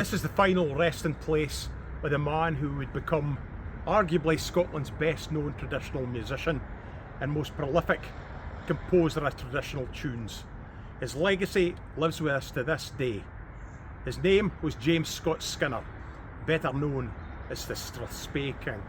This is the final resting place of the man who would become arguably Scotland's best known traditional musician and most prolific composer of traditional tunes. His legacy lives with us to this day. His name was James Scott Skinner, better known as the Strathspey King.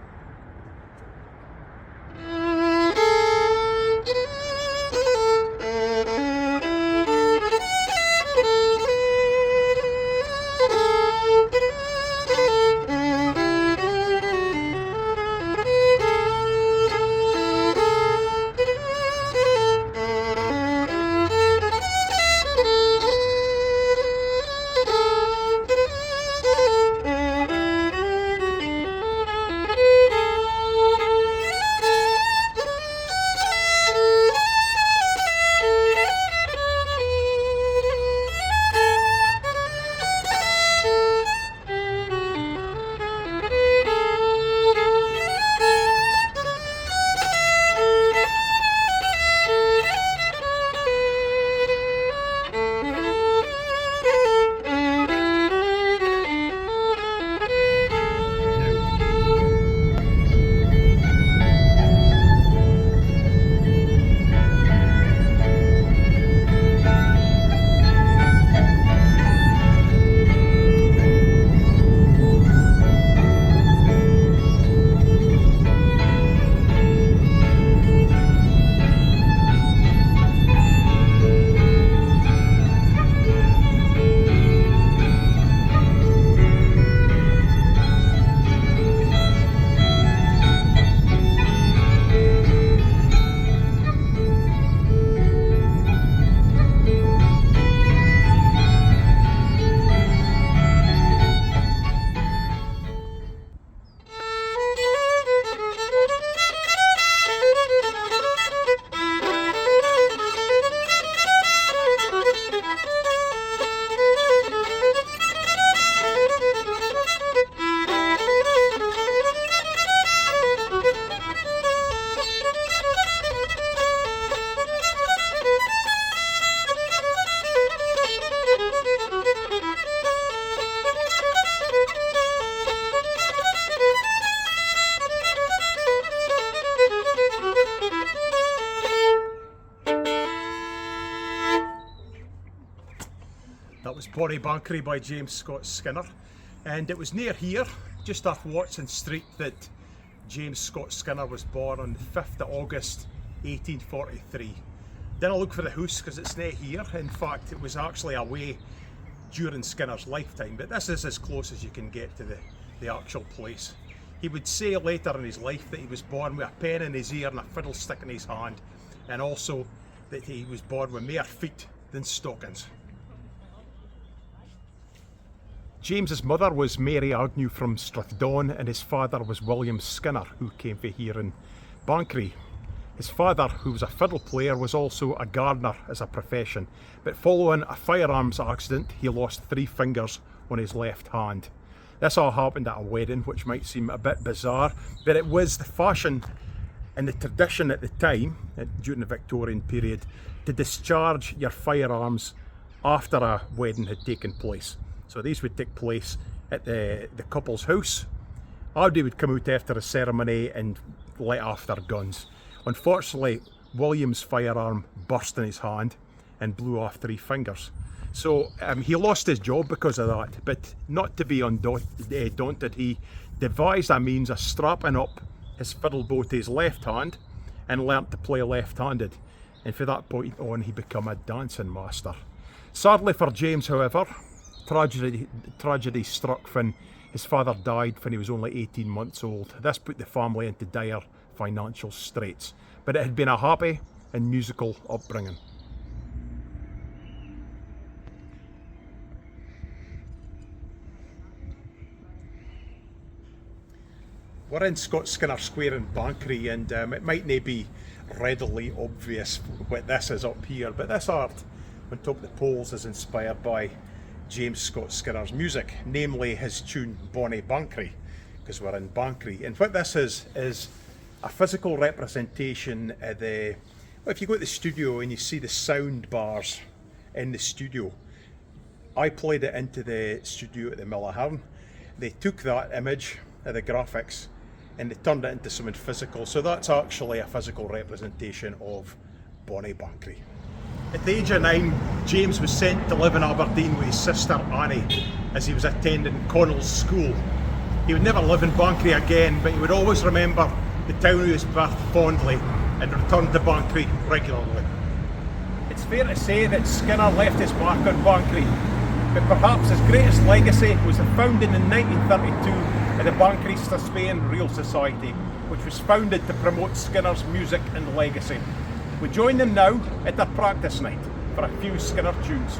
That was Banchory by James Scott Skinner, and it was near here, just off Watson Street, that James Scott Skinner was born on the 5th of August 1843. Then I look for the house because it's not here. In fact, it was actually away during Skinner's lifetime, but this is as close as you can get to the actual place. He would say later in his life that he was born with a pen in his ear and a fiddlestick in his hand, and also that he was born with more feet than stockings. James's mother was Mary Agnew from Strathdon, and his father was William Skinner, who came from here in Banchory. His father, who was a fiddle player, was also a gardener as a profession, but following a firearms accident he lost 3 fingers on his left hand. This all happened at a wedding, which might seem a bit bizarre, but it was the fashion and the tradition at the time, during the Victorian period, to discharge your firearms after a wedding had taken place. So these would take place at the couple's house. Everybody would come out after the ceremony and let off their guns. Unfortunately, William's firearm burst in his hand and blew off 3 fingers. So he lost his job because of that, but not to be daunted, he devised a means of strapping up his fiddle bow to his left hand and learnt to play left-handed. And from that point on, he became a dancing master. Sadly for James, however, tragedy struck when his father died when he was only 18 months old. This put the family into dire financial straits, but it had been a happy and musical upbringing. We're in Scott Skinner Square in Banchory, and it might not be readily obvious what this is up here, but this art on top of the poles is inspired by James Scott Skinner's music, namely his tune Bonnie Banchory, because we're in Banchory. And what this is a physical representation of the, well, if you go to the studio and you see the sound bars in the studio, I played it into the studio at the Millerhern. They took that image of the graphics and they turned it into something physical. So that's actually a physical representation of Bonnie Banchory. At the age of 9, James was sent to live in Aberdeen with his sister Annie as he was attending Connell's school. He would never live in Banchory again, but he would always remember the town he was birthed fondly and returned to Banchory regularly. It's fair to say that Skinner left his mark on Banchory, but perhaps his greatest legacy was the founding in 1932 of the Banchory Spain Real Society, which was founded to promote Skinner's music and legacy. We join them now at their practice night for a few Skinner tunes.